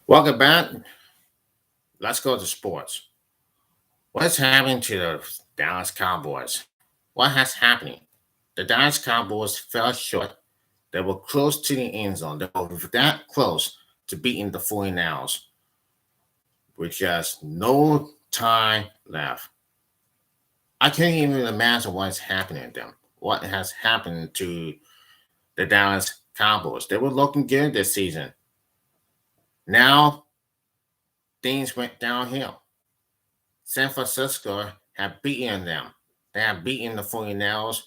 Welcome back. Let's go to sports. What's happening to the Dallas Cowboys? What has happened? The Dallas Cowboys fell short. They were close to the end zone. They were that close to beating the 49ers with just no time left. I can't even imagine what's happening to them. What has happened to the Dallas Cowboys? They were looking good this season. Now things went downhill. San Francisco have beaten them. They have beaten the 49ers,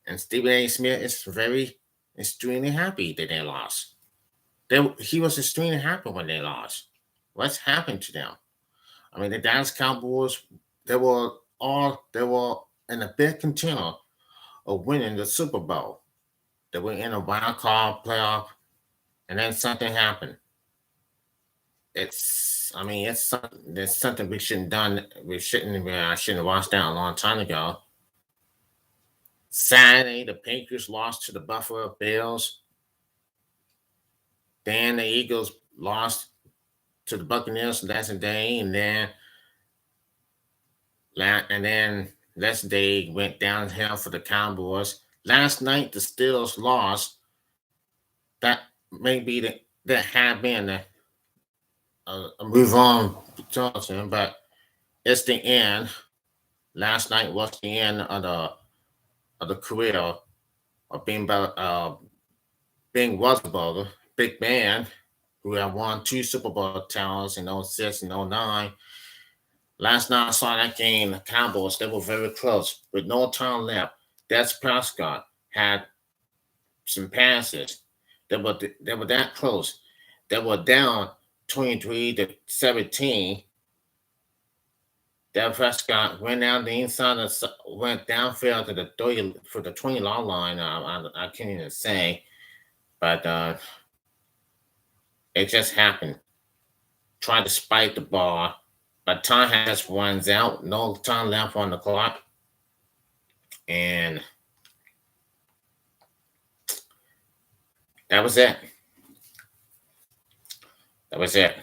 and Stephen A. Smith is very extremely happy that they lost. He was extremely happy when they lost. What's happened to them? I mean, the Dallas Cowboys, they were in a big contender of winning the Super Bowl. They were in a wild card playoff, and then something happened. There's something we shouldn't done. I shouldn't have watched that a long time ago. Saturday, the Patriots lost to the Buffalo Bills. Then the Eagles lost to the Buccaneers last day, and then last day went downhill for the Cowboys. Last night, the Steelers lost. That may be that had been a move on, Johnson, but it's the end. Last night was the end of the career of being Wasserberger, big man, who have won two Super Bowl titles in '06 and '09. Last night I saw that game, the Cowboys, they were very close with no time left. Dak Prescott had some passes. They were that close. They were down 23-17. Dak Prescott went down the inside went downfield to the 30 for the 20 yard line. I can't even say, but it just happened. Tried to spike the ball, but time has runs out. No time left on the clock, and that was it. That was it.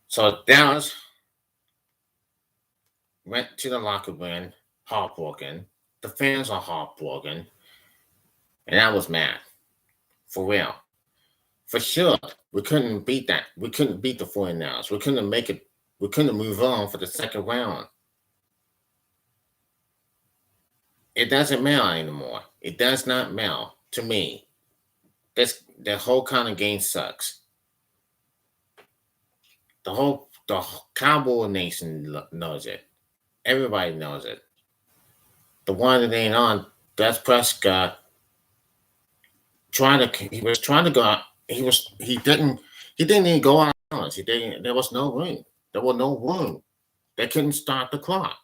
So Dallas went to the locker room, heartbroken. The fans are heartbroken, and I was mad, for real. For sure, we couldn't beat that. We couldn't beat the 49ers. We couldn't make it. We couldn't move on for the second round. It doesn't matter anymore. It does not matter to me. The whole kind of game sucks. The Cowboy Nation knows it. Everybody knows it. The one that ain't on, that's Prescott. He was trying to go out. He didn't even go out. There was no room. There was no room. They couldn't start the clock.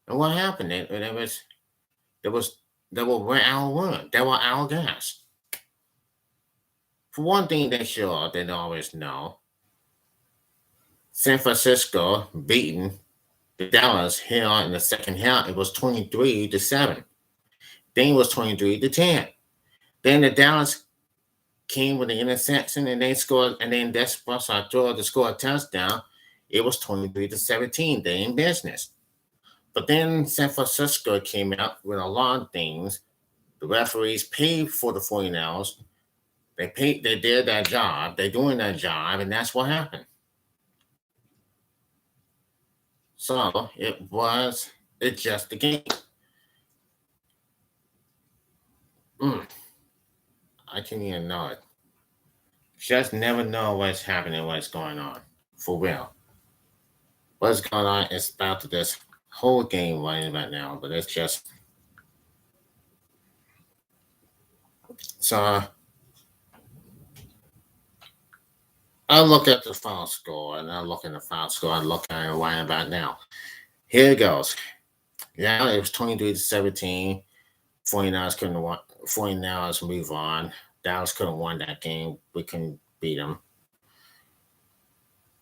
And what happened? They were out of room. They were out of gas. For one thing, they always know. San Francisco beating the Dallas here in the second half. It was 23-7. Then it was 23-10. Then the Dallas came with the interception and they scored, and then Desperado threw to score a touchdown. It was 23-17. They in business. But then San Francisco came out with a lot of things. The referees paid for the 49ers. They did that job. They're doing that job, and that's what happened. So it's just a game. I can't even know it. Just never know what's happening, what's going on. For real. What's going on is about this whole game running right now, but it's just so I look at the final score and I look at the final score and look at it right about now. Here it goes. Yeah, it was 23-17. 49ers move on. Dallas couldn't win that game. We couldn't beat them.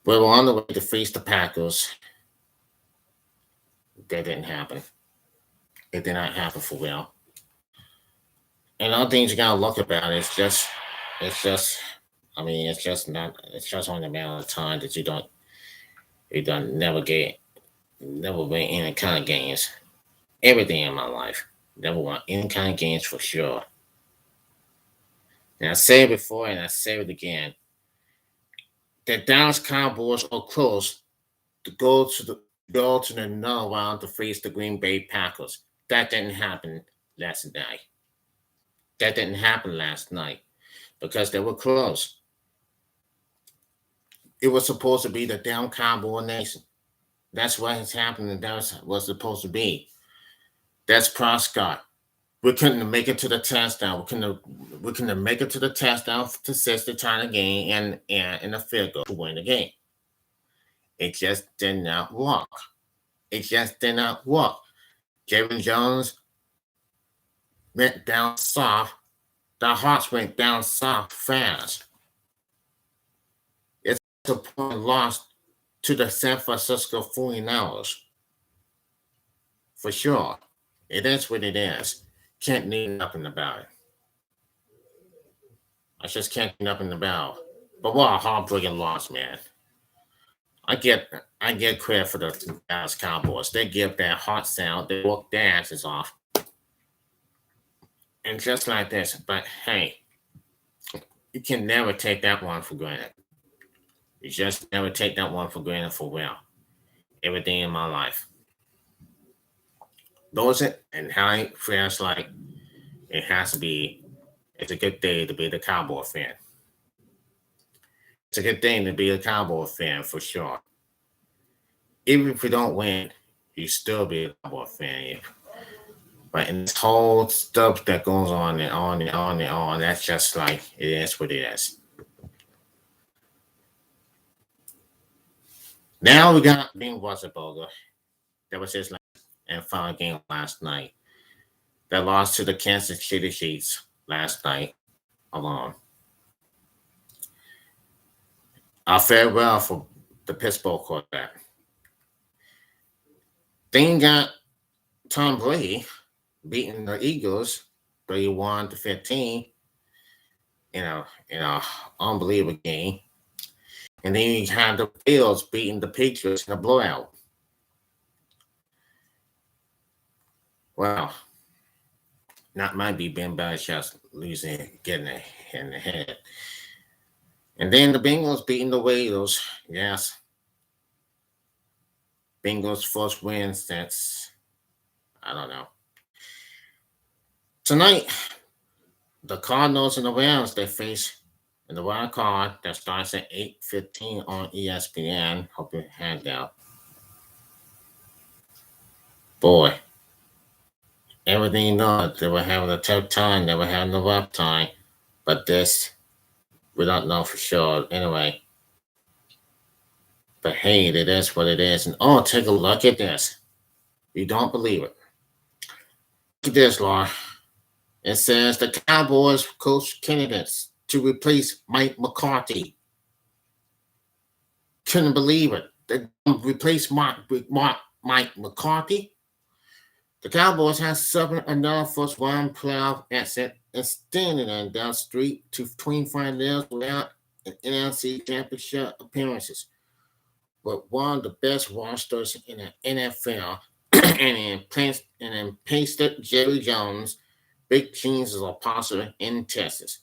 We were on the way to face the Packers. That didn't happen. It did not happen for real. And other things you gotta look about it's just I mean, it's just not. It's just only a matter of time that you don't never win any kind of games. Everything in my life, never won any kind of games for sure. And I said it before, and I say it again. The Dallas Cowboys are close to go to the another round to face the Green Bay Packers. That didn't happen last night. That didn't happen last night because they were close. It was supposed to be the down Cowboy Nation. That's what has happened, and that's what's supposed to be. That's Prescott. We couldn't make it to the touchdown. We couldn't make it to the touchdown to 60 time the game and in the field goal to win the game. It just did not work. It just did not work. Jerry Jones went down soft. The Hawks went down soft fast. It's a point lost to the San Francisco 49ers. For sure. It is what it is. Can't do nothing about it. I just can't do nothing about it. But what a heartbreaking loss, man. I get I get credit for the Dallas Cowboys. They give that hot sound, they work their asses off. And just like this, but hey, you can never take that one for granted. You just never take that one for granted for real. Everything in my life. Those it and how it feels like it has to be it's a good day to be the Cowboy fan. It's a good thing to be a Cowboy fan for sure. Even if we don't win, you still be a Cowboy fan. But in this whole stuff that goes on and on and on and on, that's just like it is what it is. Now we got Ben Wasserberger. That was his last and final game last night. That lost to the Kansas City Chiefs last night alone. I fared well for the Pittsburgh quarterback. Then got Tom Brady beating the Eagles 31-15 in a unbelievable game. And then you had the Bills beating the Patriots in a blowout. Well, not might be Ben Belichick losing, getting it in the head. And then the Bengals beating the Raiders. Yes. Bengals first win since I don't know. Tonight, the Cardinals and the Rams they face in the wild card that starts at 8:15 on ESPN. Hope you had that. Boy, everything you know, they were having a tough time, they were having a rough time. But this we don't know for sure. Anyway. But hey, it is what it is. And oh, take a look at this. You don't believe it. Look at this, Laura. It says the Cowboys coach candidates to replace Mike McCarthy. Couldn't believe it. They replaced Mike McCarthy. The Cowboys have suffered another first round playoff exit and standing on down street to 25 years without an NFC championship appearances. But one of the best rosters in the NFL and in pasted Jerry Jones, big teams are possible in Texas.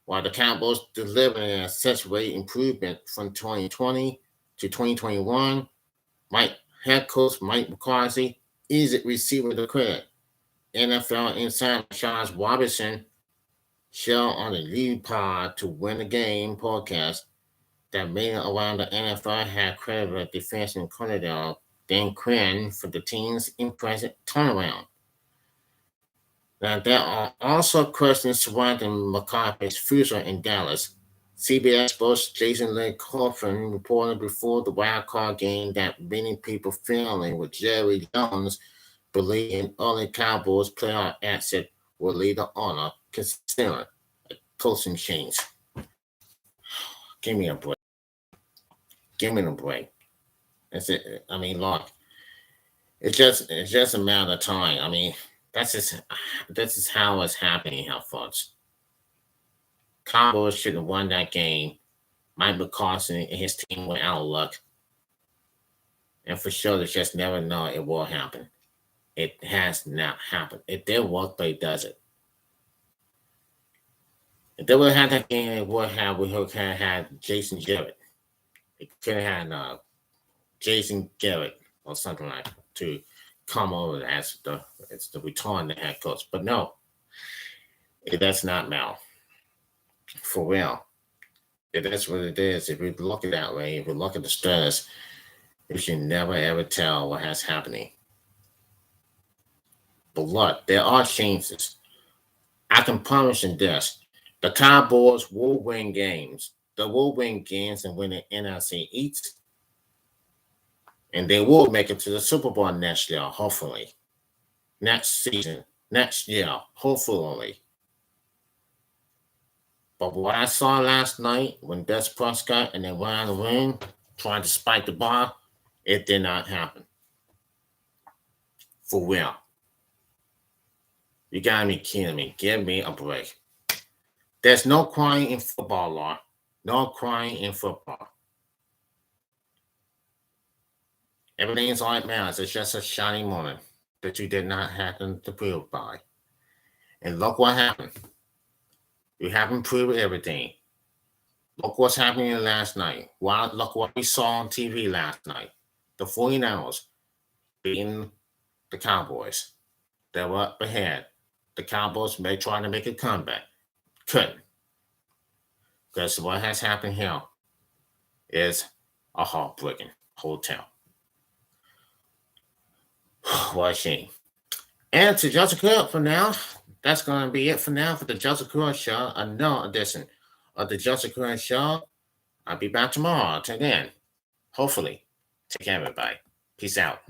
While the Cowboys delivered an accentuated improvement from 2020 to 2021, Mike head coach Mike McCarthy is it receiving the credit. NFL insider Charles Robinson shared on the lead pod to win the game podcast that made it around the NFL had credited defensive coordinator Dan Quinn for the team's impressive turnaround. Now, there are also questions surrounding McCarthy's future in Dallas. CBS Sports' Jason Lee Coffin reported before the wild card game that many people feeling with Jerry Jones believe in early Cowboys playoff exit will lead to honor considering a coaching change. Give me a break. Give me a break. That's it. I mean, look, it's just a matter of time. I mean, this is how it's happening, how folks. Cowboys should have won that game. Mike McCarthy and his team went out of luck. And for sure, they just never know it will happen. It has not happened. It did work, but it doesn't. If they would have had that game, it would have we could have had Jason Garrett. It could have had Jason Garrett or something like that to come over as the return the head coach. But no, that's not Mel. For real. That's what it is. If you look at it that way, if you look at the stress, you should never ever tell what has happening. But look, there are changes. I can promise you this. The Cowboys will win games. They will win games and win the NFC East. And they will make it to the Super Bowl next year, hopefully. Next season, next year, hopefully. But what I saw last night when Des Prescott and they went on the ring trying to spike the ball, it did not happen. For real. You gotta be kidding me. Give me a break. There's no crying in football, Law. No crying in football. Everything is all that matters. It's just a shiny moment that you did not happen to prove by. And look what happened. You haven't proved everything. Look what's happening last night. Wow, look what we saw on TV last night. The 49ers beating the Cowboys. They were up ahead. The Cowboys may try to make a comeback. Couldn't. Because what has happened here is a heartbreaking hotel. What a shame. And to Joseph Crudup for now, that's going to be it for now for the Joseph Crudup Show. Another edition of the Joseph Crudup Show. I'll be back tomorrow. Till then, hopefully, take care, everybody. Peace out.